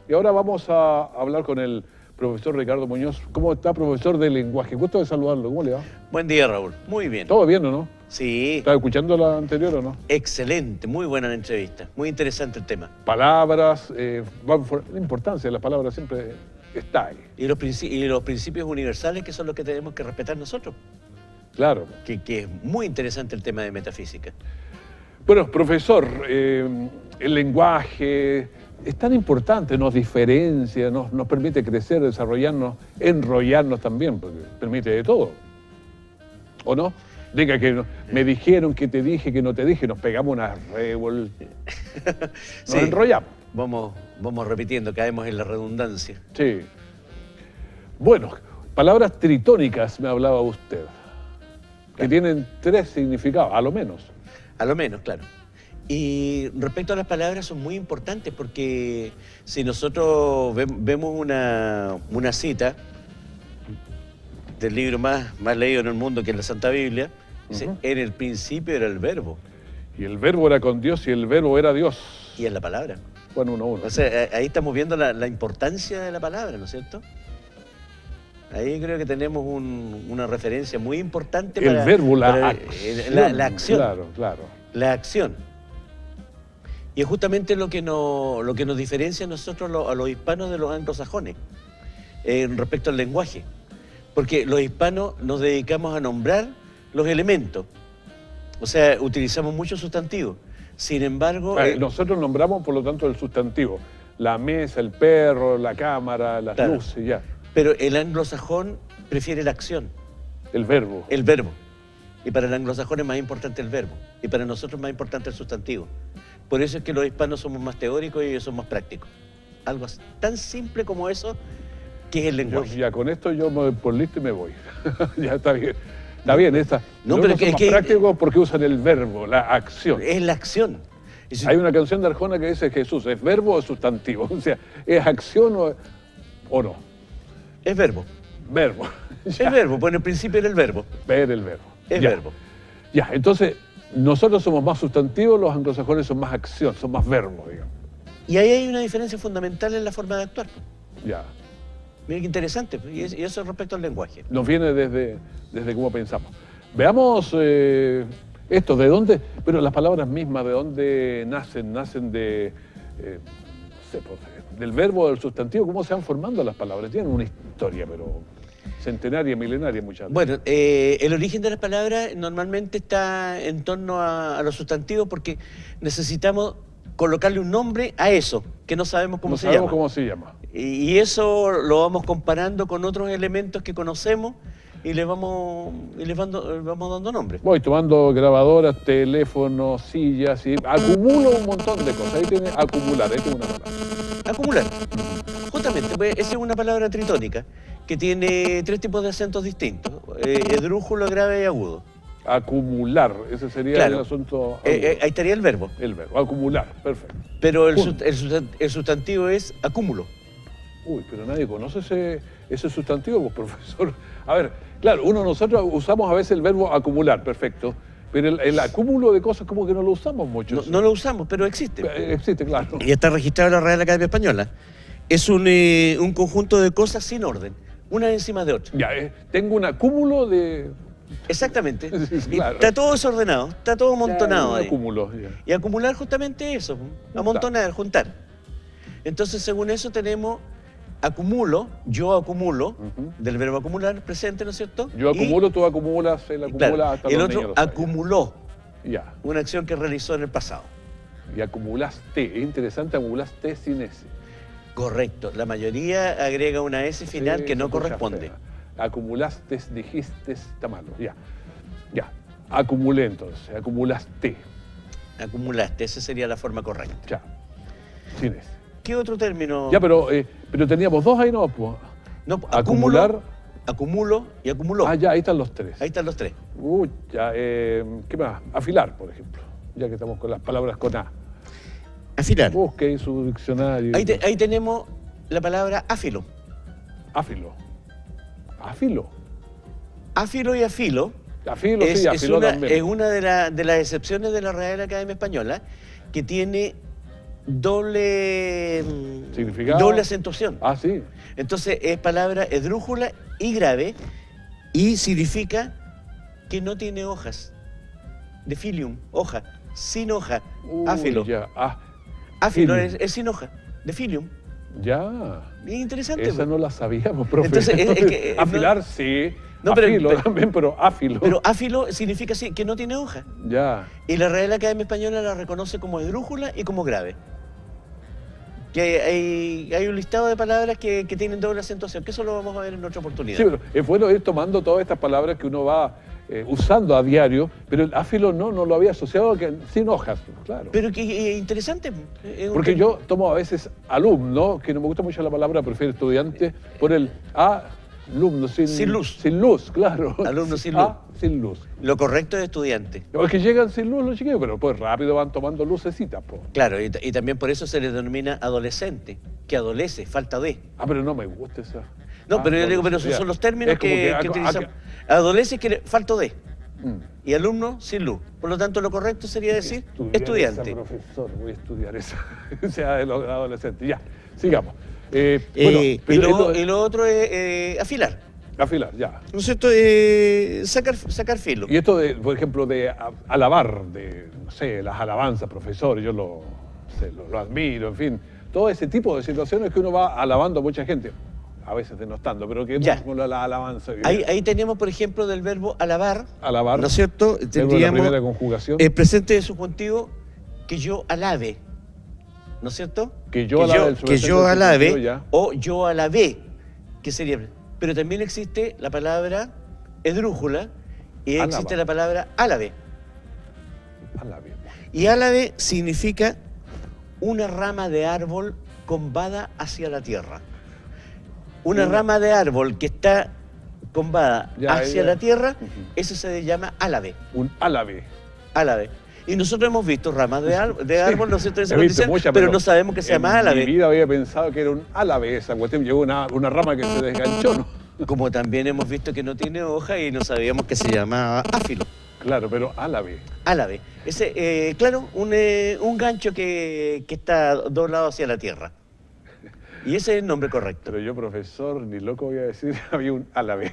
Y ahora vamos a hablar con el profesor Ricardo Muñoz. ¿Cómo está, profesor de lenguaje? Gusto de saludarlo. ¿Cómo le va? Buen día, Raúl. Muy bien. ¿Todo bien o no? Sí. ¿Estás escuchando la anterior o no? Excelente, muy buena la entrevista. Muy interesante el tema. Palabras, la importancia de las palabras siempre está ahí. Y los principios universales que son los que tenemos que respetar nosotros. Claro. Que es muy interesante el tema de metafísica. Bueno, profesor, el lenguaje es tan importante, nos diferencia, nos permite crecer, desarrollarnos, enrollarnos también, porque permite de todo. ¿O no? Diga que me dijeron, que te dije, que no te dije, nos pegamos una nos Sí. enrollamos. Vamos repitiendo, caemos en la redundancia. Sí. Bueno, palabras tritónicas me hablaba usted, que tienen 3 significados, a lo menos. A lo menos, claro. Y respecto a las palabras son muy importantes porque si nosotros vemos una cita del libro más leído en el mundo, que es la Santa Biblia, dice, en el principio era el verbo. Y el verbo era con Dios y el verbo era Dios. Y es la palabra. Bueno, uno. O sea, ahí estamos viendo la importancia de la palabra, ¿no es cierto? Ahí creo que tenemos una referencia muy importante el para... verbo, la acción. La acción. Claro, claro. La acción. Y es justamente lo que nos diferencia a nosotros, a los hispanos, de los anglosajones, respecto al lenguaje. Porque los hispanos nos dedicamos a nombrar los elementos. O sea, utilizamos muchos sustantivos. Sin embargo... nosotros nombramos, por lo tanto, el sustantivo. La mesa, el perro, la cámara, las luces, ya. Pero el anglosajón prefiere la acción. El verbo. El verbo. Y para el anglosajón es más importante el verbo. Y para nosotros es más importante el sustantivo. Por eso es que los hispanos somos más teóricos y ellos son más prácticos. Algo tan simple como eso, que es el lenguaje. Ya con esto yo me doy por listo y me voy. Ya está bien. Está bien, esa. No, pero es más práctico porque usan el verbo, la acción. Es la acción. Hay una canción de Arjona que dice Jesús, ¿es verbo o sustantivo? O sea, ¿es acción o no? Es verbo. Verbo. Es verbo, pues en el principio era el verbo. Ver el verbo. Es verbo. Ya, entonces, nosotros somos más sustantivos, los anglosajones son más acción, son más verbo, digamos. Y ahí hay una diferencia fundamental en la forma de actuar. Ya. Mira qué interesante, y eso respecto al lenguaje. Nos viene desde cómo pensamos. Veamos esto, ¿de dónde? Pero las palabras mismas, ¿de dónde nacen? Nacen de, no sé, del verbo, del sustantivo, ¿cómo se van formando las palabras? Tienen una historia, pero centenaria, milenaria muchas veces. Bueno, el origen de las palabras normalmente está en torno a los sustantivos porque necesitamos colocarle un nombre a eso, que no sabemos cómo se llama. No sabemos cómo se llama. Y eso lo vamos comparando con otros elementos que conocemos y les vamos dando nombre. Voy tomando grabadoras, teléfonos, sillas y acumulo un montón de cosas. Ahí tiene acumular, ahí tiene una palabra. Acumular. Justamente, pues, esa es una palabra tritónica que tiene 3 tipos de acentos distintos: esdrújulo, grave y agudo. Acumular, ese sería claro. El asunto. Ahí estaría el verbo. El verbo, acumular, perfecto. Pero el sustantivo es acúmulo. Uy, pero nadie conoce ese sustantivo, pues, profesor. A ver, claro, nosotros usamos a veces el verbo acumular, perfecto, pero el acúmulo de cosas como que no lo usamos mucho. No lo usamos, pero existe. Existe, claro. Y está registrado en la Real Academia Española. Es un conjunto de cosas sin orden, una encima de otra. Ya, tengo un acúmulo de... Exactamente. Claro. Está todo desordenado, está todo amontonado ahí. Acúmulo, ya. Y acumular justamente eso, amontonar, juntar. Entonces, según eso tenemos acumulo, yo acumulo, del verbo acumular, presente, ¿no es cierto? Yo acumulo, tú acumulas, él acumula, claro, hasta el los otro niños lo saben. acumuló, Ya. una acción que realizó en el pasado. Y acumulaste, es interesante, acumulaste sin S. Correcto, la mayoría agrega una S final Sí, que no se escucha corresponde. fea. Acumulaste, dijiste, está malo, ya. Ya, acumulé entonces, acumulaste. Acumulaste, esa sería la forma correcta. Ya, sin S. ¿Qué otro término? Ya, pero teníamos 2 ahí, ¿no? Pues. No, Acumular. Acumulo y acumuló. Ah, ya, ahí están los 3. Ahí están los 3. Ya, ¿qué más? Afilar, por ejemplo, ya que estamos con las palabras con A. Afilar. Busque ahí su diccionario. Ahí tenemos la palabra áfilo. Áfilo. Áfilo. Áfilo y afilo. Afilo, sí, afilo también. Es una de las excepciones de la Real Academia Española que tiene doble, ¿Significado? doble acentuación. Ah, sí. Entonces es palabra esdrújula y grave y significa que no tiene hojas. De filium, hoja, sin hoja, Uy, áfilo. Ya. Ah, Áfilo filium. es sin hoja, de filium. Ya. Bien interesante. Esa po. no la sabíamos, profe. Entonces, es que, Afilar, sí. No, pero- Afilo pero- también, pero áfilo. Pero áfilo significa sí, que no tiene hoja. Ya. Y la Real Academia Española la reconoce como esdrújula y como grave. Que hay un listado de palabras que tienen doble acentuación, que eso lo vamos a ver en otra oportunidad. Sí, pero es bueno ir tomando todas estas palabras que uno va usando a diario, pero el áfilo no lo había asociado a que sin hojas, claro. Pero que interesante. Es un Porque tema. yo tomo a veces alumno, que no me gusta mucho la palabra, prefiero estudiante, por el alumno Sin luz. Sin luz, claro. Alumno sin luz. Sin luz. Lo correcto es estudiante. Es que llegan sin luz los chiquillos, pero pues rápido van tomando lucecitas, po. Claro, y también por eso se le denomina adolescente, que adolece, falta de. Ah, pero no me gusta esa. No, pero yo digo, pero ya. esos son los términos Es como que utilizamos. Adolece, que falto de. Mm. Y alumno, sin luz. Por lo tanto, lo correcto sería decir estudiante. Esa, profesor, voy a estudiar esa. O sea, de los adolescentes. Ya, sigamos. Y lo otro es afilar. afilar, ya. ¿No es cierto? Sacar filo. Y esto, de, por ejemplo, de alabar, de, no sé, las alabanzas, profesor, yo lo admiro, en fin. Todo ese tipo de situaciones que uno va alabando a mucha gente. A veces denostando, pero que Ya. no como la alabanza. Ahí tenemos, por ejemplo, del verbo alabar. Alabar. ¿No es cierto? Luego la Tendríamos primera conjugación. el presente de subjuntivo que yo alabe. ¿No es cierto? Que yo alabe el que presente yo del alabe subjuntivo, ya. o yo alabé, que sería. Pero también existe la palabra esdrújula y Alaba. existe la palabra álabe. Alabe. Y álabe significa una rama de árbol combada hacia la tierra. Una rama de árbol que está combada Ya, hacia ya. la tierra, Ujú. eso se llama álabe. Un álabe. Álabe. Y nosotros hemos visto ramas de árbol, ¿no es cierto? En esa He visto condición, muchas, pero no sabemos que se llama En mi álabe. vida había pensado que era un álabe esa cuestión. Llegó una rama que se desganchó, ¿no? Como también hemos visto que no tiene hoja y no sabíamos que se llamaba áfilo. Claro, pero álabe. Álabe. Ese, claro, un gancho que está doblado hacia la tierra. Y ese es el nombre correcto. Pero yo, profesor, ni loco voy a decir, había un álabe.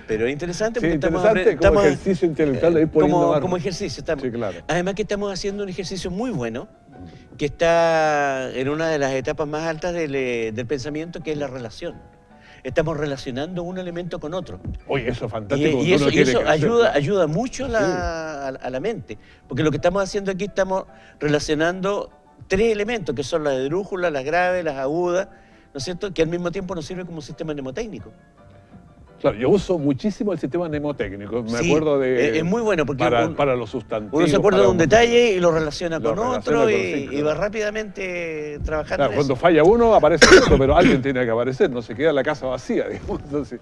Pero es interesante Sí, porque interesante como ejercicio intelectual de ir poniendo más. como ejercicio. Sí, claro. Además que estamos haciendo un ejercicio muy bueno, que está en una de las etapas más altas del pensamiento, que es la relación. Estamos relacionando un elemento con otro. Oye, eso es Y, fantástico. y cuando eso, uno y quiere eso crecer. ayuda mucho a la mente. Porque lo que estamos haciendo aquí, estamos relacionando tres elementos, que son las esdrújulas, las graves, las agudas, ¿no es cierto? Que al mismo tiempo nos sirve como sistema mnemotécnico. Claro, yo uso muchísimo el sistema mnemotécnico. Me Sí, acuerdo de. es muy bueno porque para los sustantivos. Uno se acuerda para de un detalle y lo relaciona Lo con relaciona otro con- y, sí, y va claro. rápidamente trabajando Claro, en cuando eso. falla uno aparece otro, pero alguien tiene que aparecer, no se queda la casa vacía, digamos. Entonces,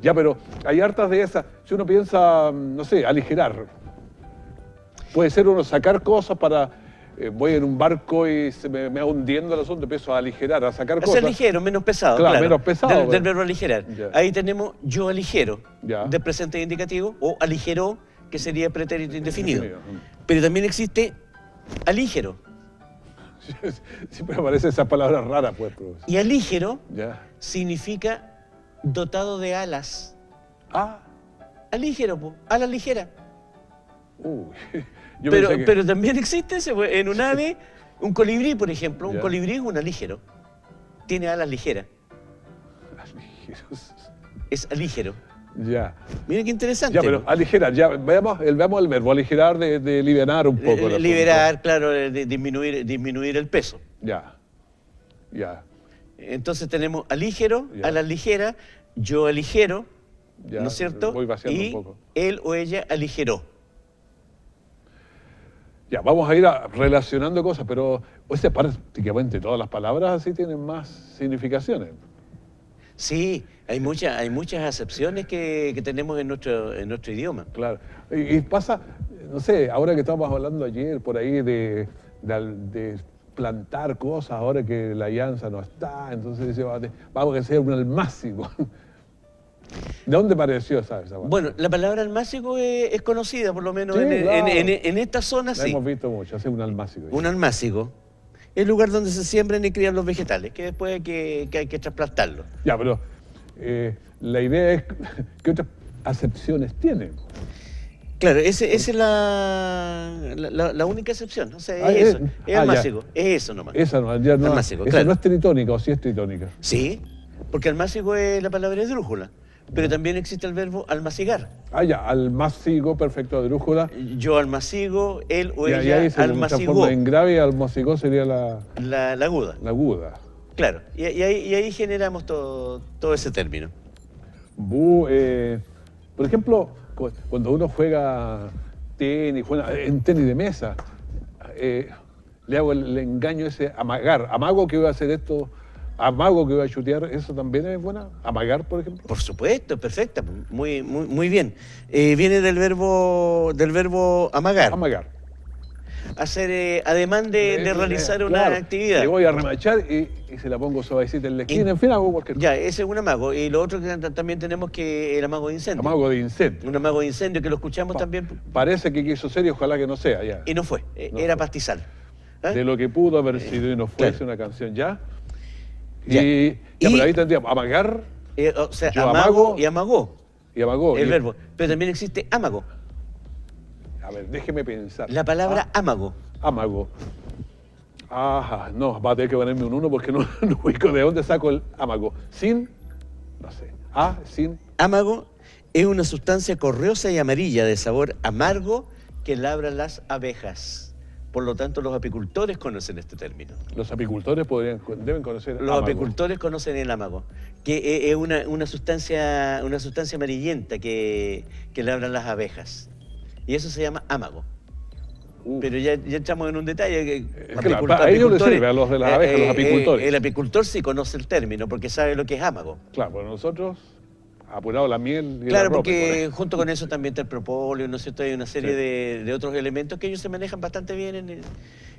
ya, pero hay hartas de esas. Si uno piensa, no sé, aligerar, puede ser uno sacar cosas para. Voy en un barco y se me va hundiendo el asunto, empiezo a aligerar, a sacar Hacer cosas. ligero, menos pesado. Claro, menos pesado, Del bueno. verbo aligerar. Ya. Ahí tenemos yo aligero, Ya. de presente indicativo, o aligeró, que sería pretérito indefinido. Indefinido. Pero también existe alígero. Siempre aparecen esas palabras raras, pues, profesor. Y alígero Ya. significa dotado de alas. Ah, Alígero, po, ala ligera. uy. Yo pensé que- Pero también existe en un ave, un colibrí, por ejemplo. Un Ya. colibrí es un alígero. Tiene alas ligeras. Ligeros. Es alígero. Ya. Miren qué interesante. Ya, pero aligerar, ya, veamos el verbo aligerar de livianar un poco. el asunto. Liberar, claro, disminuir el peso. Ya. Ya. Entonces tenemos alígero, Ya. a la ligera, yo aligero, Ya, ¿no es cierto? voy vaciando y un poco. él o ella aligeró. Ya, vamos a ir relacionando cosas, pero prácticamente todas las palabras así tienen más significaciones. Sí, hay muchas acepciones que tenemos en nuestro idioma. Claro. Y pasa, no sé, ahora que estábamos hablando ayer por ahí de plantar cosas, ahora que la alianza no está, entonces dice, vamos a hacer un almácigo. ¿De dónde pareció esa palabra? Bueno, la palabra almácigo es conocida, por lo menos Sí, en claro. en esta zona, La sí. hemos visto mucho, hacer un almácigo. Un almácigo. el lugar donde se siembran y crían los vegetales, que después hay que trasplantarlos. Ya, pero la idea es que otras acepciones tiene. Claro, esa es la única excepción. O sea, Ah, es eso, es ya. almácigo, es eso nomás. Esa no, ya no, Almácigo, esa claro. no es tritónica, o sí es tritónica. Sí, porque almácigo es la palabra esdrújula, pero también existe el verbo almacigar. Ah, ya, almácigo, perfecto, drújula. Yo almacigo, él o Y ella ahí se almacigó, transforma en grave y almacigó sería la aguda. la aguda. Claro, y ahí generamos todo ese término. Por ejemplo, cuando uno juega tenis, juega en tenis de mesa, le hago el engaño ese, amagar. Amago que voy a hacer esto, amago que voy a chutear, ¿eso también es buena? Amagar, por ejemplo. Por supuesto, perfecta, muy bien. Viene del verbo amagar. Amagar. Hacer, ademán de realizar una Claro, actividad. Le voy a remachar y se la pongo suavecita en la esquina, en fin, hago cualquier cosa. Ya, ese es un amago. Y lo otro que también tenemos que el amago de incendio. Amago de incendio. Un amago de incendio que lo escuchamos también Parece que quiso ser y ojalá que no sea, ya. y no fue, No era fue. pastizal. ¿Ah? De lo que pudo haber sido y no fuese claro. una canción ya. Ya. Y por ahí tendríamos amagar O sea, Yo amago amago y amagó, y amagó. el Y- verbo. Pero también existe amago. A ver, déjeme pensar. La palabra amago. Amago. Ajá, no, va a tener que ponerme un 1 porque no, no ubico de dónde saco el amago. Sin, no sé. Sin. Amago es una sustancia correosa y amarilla de sabor amargo que labran las abejas. Por lo tanto, los apicultores conocen este término. Los apicultores deben conocer Los amago. apicultores conocen el amago, que es una sustancia amarillenta que labran las abejas. Y eso se llama amago. Pero ya entramos en un detalle que claro, a ellos les sirve, a los de las abejas, los apicultores. El apicultor sí conoce el término porque sabe lo que es amago. Claro, pues nosotros, apurado la miel y Claro, la ropa. porque pues. junto con eso también está el propóleo, ¿no es cierto? Hay una serie de otros elementos que ellos se manejan bastante bien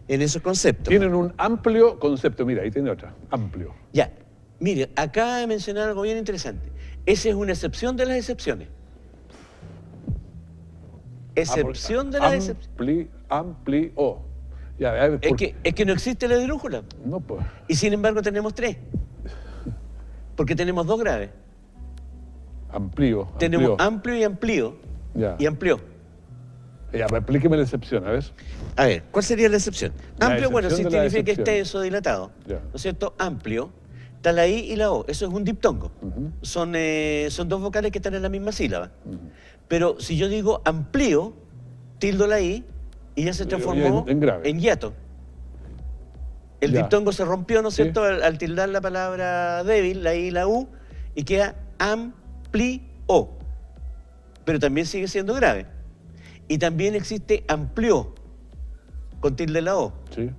en esos conceptos. Tienen un amplio concepto, mira, ahí tiene otra, amplio. Ya, mire, acaba de mencionar algo bien interesante. Esa es una excepción de las excepciones. Excepción de las excepciones. Amplio. Ya, a ver, Es que no existe la esdrújula. No, pues. Y sin embargo tenemos tres. Porque tenemos dos graves. Amplio. Tenemos amplio y amplío. Ya. Y amplió. Ya, pero explíqueme la excepción, a ver. A ver, ¿cuál sería la excepción? La Amplio, bueno, sí excepción de la significa que excepción. esté eso dilatado. Ya. ¿No es cierto? Amplio. Está la I y la O. Eso es un diptongo. Ujú. Son dos vocales que están en la misma sílaba. Pero si yo digo amplío, tildo la I y ya se transformó en grave. en hiato. El Ya. diptongo se rompió, ¿no es Sí. cierto?, al tildar la palabra débil, la I y la U, y queda amplío. Pero también sigue siendo grave. Y también existe amplió, con tilde la O. Sí.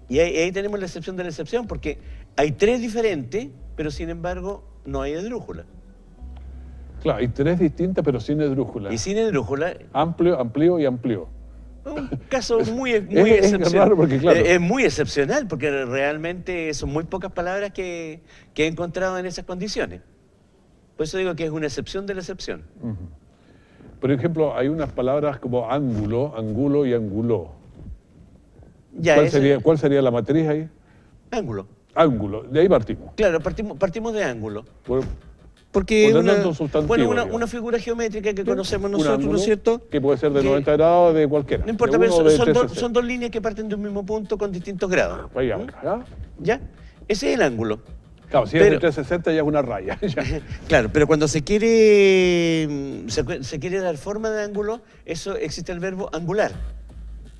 Y ahí tenemos la excepción de la excepción, porque hay tres diferentes, pero sin embargo no hay esdrújula. Claro, hay tres distintas, pero sin esdrújula. Y sin esdrújula, Amplio, amplio y amplio. un caso muy Es excepcional. raro porque, claro. Es muy excepcional, porque realmente son muy pocas palabras que he encontrado en esas condiciones. Por eso digo que es una excepción de la excepción. Ujú. Por ejemplo, hay unas palabras como ángulo, angulo y anguló. Ya, ¿Cuál sería la matriz ahí? ángulo. Ángulo, de ahí partimos. Claro, partimos de ángulo. Por- Porque Por lo una, tanto, sustantivo, bueno, digamos. una figura geométrica que conocemos un nosotros, ángulo ¿no es cierto? Que puede ser de Que- 90 grados, de cualquiera. No importa, de pero uno o de son 360. dos líneas que parten de un mismo punto con distintos grados. Ahí, ¿ya? ¿Ya? Ese es el ángulo. Claro, si es de Pero- 360 ya es una raya. ya. Claro, pero cuando se quiere dar forma de ángulo, eso existe el verbo angular.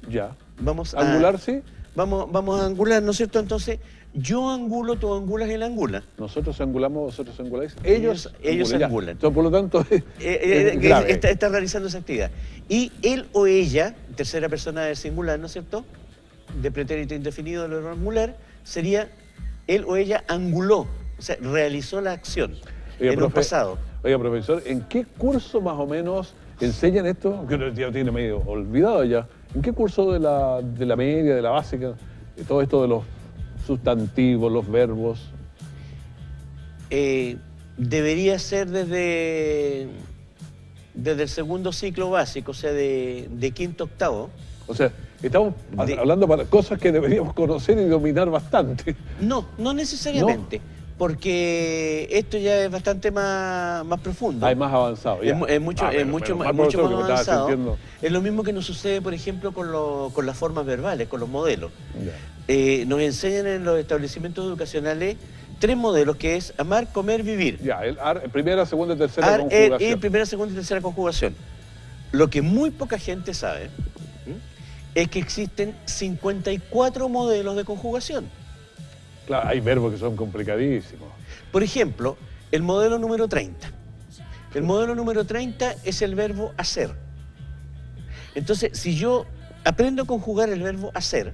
Ya. Vamos a Angular, sí. Vamos a angular, ¿no es cierto? Entonces, yo angulo, tú angulas, él angula. Nosotros angulamos, vosotros anguláis. Ellos ya. angulan. Entonces, por lo tanto, es Que grave. está realizando esa actividad. Y él o ella, tercera persona del singular, ¿no es cierto?, de pretérito indefinido del verbo angular, sería él o ella anguló, o sea, realizó la acción Oiga, en un profe- pasado. Oiga, profesor, ¿en qué curso más o menos enseñan esto? Que ya lo tiene medio olvidado ya. ¿En qué curso de la media, de la básica, de todo esto de los sustantivos, los verbos? Debería ser desde el segundo ciclo básico, o sea, de quinto a octavo. O sea, Estamos hablando para cosas que deberíamos conocer y dominar bastante. No, no necesariamente. ¿No? Porque esto ya es bastante más profundo. Es más avanzado. Ya. Es mucho más avanzado. Es lo mismo que nos sucede, por ejemplo, con las formas verbales, con los modelos. Nos enseñan en los establecimientos educacionales 3 modelos, que es amar, comer, vivir. Ya, primera, segunda y tercera conjugación. Primera, segunda y tercera conjugación. Lo que muy poca gente sabe es que existen 54 modelos de conjugación. Claro, hay verbos que son complicadísimos. Por ejemplo, el modelo número 30. El modelo número 30 es el verbo hacer. Entonces, si yo aprendo a conjugar el verbo hacer,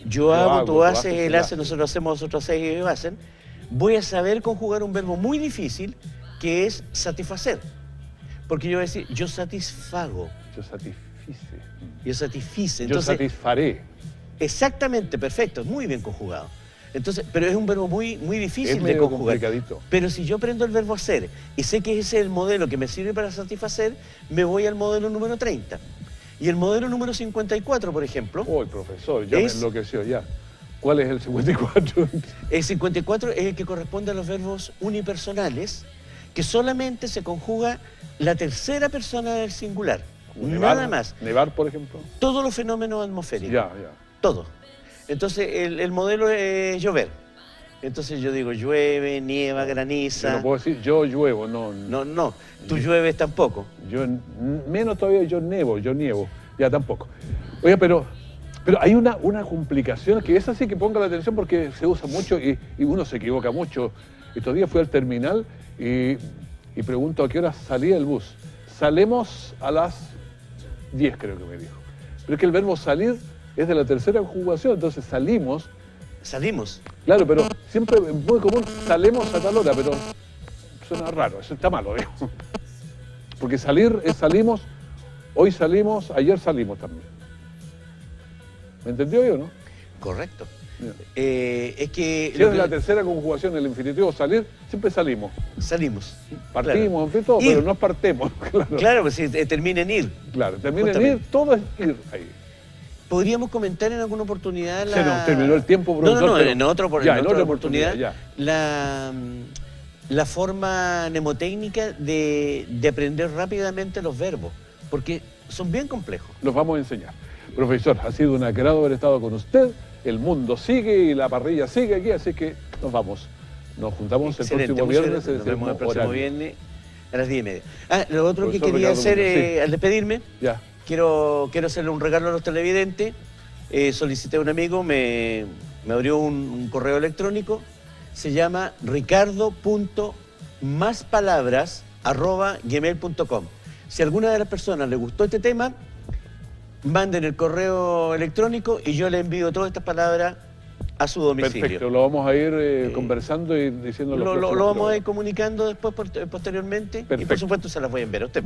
yo hago, tú haces, él hace, nosotros hacemos, vosotros hacéis y ellos hacen, voy a saber conjugar un verbo muy difícil que es satisfacer. Porque yo voy a decir, yo satisfago. Yo satisfice. Yo satisfice. Entonces, yo satisfaré. Exactamente, perfecto, muy bien conjugado. Entonces, pero es un verbo muy difícil de conjugar. Pero si yo aprendo el verbo hacer y sé que ese es el modelo que me sirve para satisfacer, me voy al modelo número 30. Y el modelo número 54, por ejemplo... Uy, profesor, ya me enloqueció ya. ¿Cuál es el 54? El 54 es el que corresponde a los verbos unipersonales, que solamente se conjuga la tercera persona del singular. Nada más. Nevar, por ejemplo. Todos los fenómenos atmosféricos. Ya. Todos. Entonces, el modelo es llover. Entonces yo digo, llueve, nieva, graniza. Yo no puedo decir yo lluevo, no. No, tú llueves tampoco. Yo, menos todavía yo nievo, ya tampoco. Oiga, pero hay una complicación que esa sí que ponga la atención porque se usa mucho y uno se equivoca mucho. Estos días fui al terminal y pregunto a qué hora salía el bus. Salemos a las 10, creo que me dijo. Pero es que el verbo salir es de la tercera conjugación, entonces salimos. Salimos. Claro, pero siempre es muy común, salemos a tal hora, pero suena raro, eso está malo, digo. Porque salir es salimos, hoy salimos, ayer salimos también. ¿Me entendió yo, no? Correcto. Es que... Si es la tercera conjugación, el infinitivo salir, siempre salimos. Salimos. Partimos, en fin, todo, pero no partemos. Claro, pues si termina en ir. Claro, termina en ir, todo es ir ahí. ¿Podríamos comentar en alguna oportunidad Se nos terminó el tiempo, profesor. No, en otra oportunidad ya. La forma mnemotécnica de aprender rápidamente los verbos, porque son bien complejos. Los vamos a enseñar. Profesor, ha sido un agrado haber estado con usted. El mundo sigue y la parrilla sigue aquí, así que nos vamos. Nos juntamos el próximo viernes. Nos vemos el próximo viernes a las 10:30. Lo otro que quería hacer al despedirme... Ya. Quiero hacerle un regalo a los televidentes. Solicité a un amigo, me abrió un correo electrónico. Se llama ricardo.maspalabras@gmail.com. Si a alguna de las personas le gustó este tema, manden el correo electrónico y yo le envío todas estas palabras a su domicilio. Perfecto, lo vamos a ir conversando y diciendo lo vamos a ir comunicando después posteriormente. Perfecto. Y por supuesto se las voy a enviar a usted.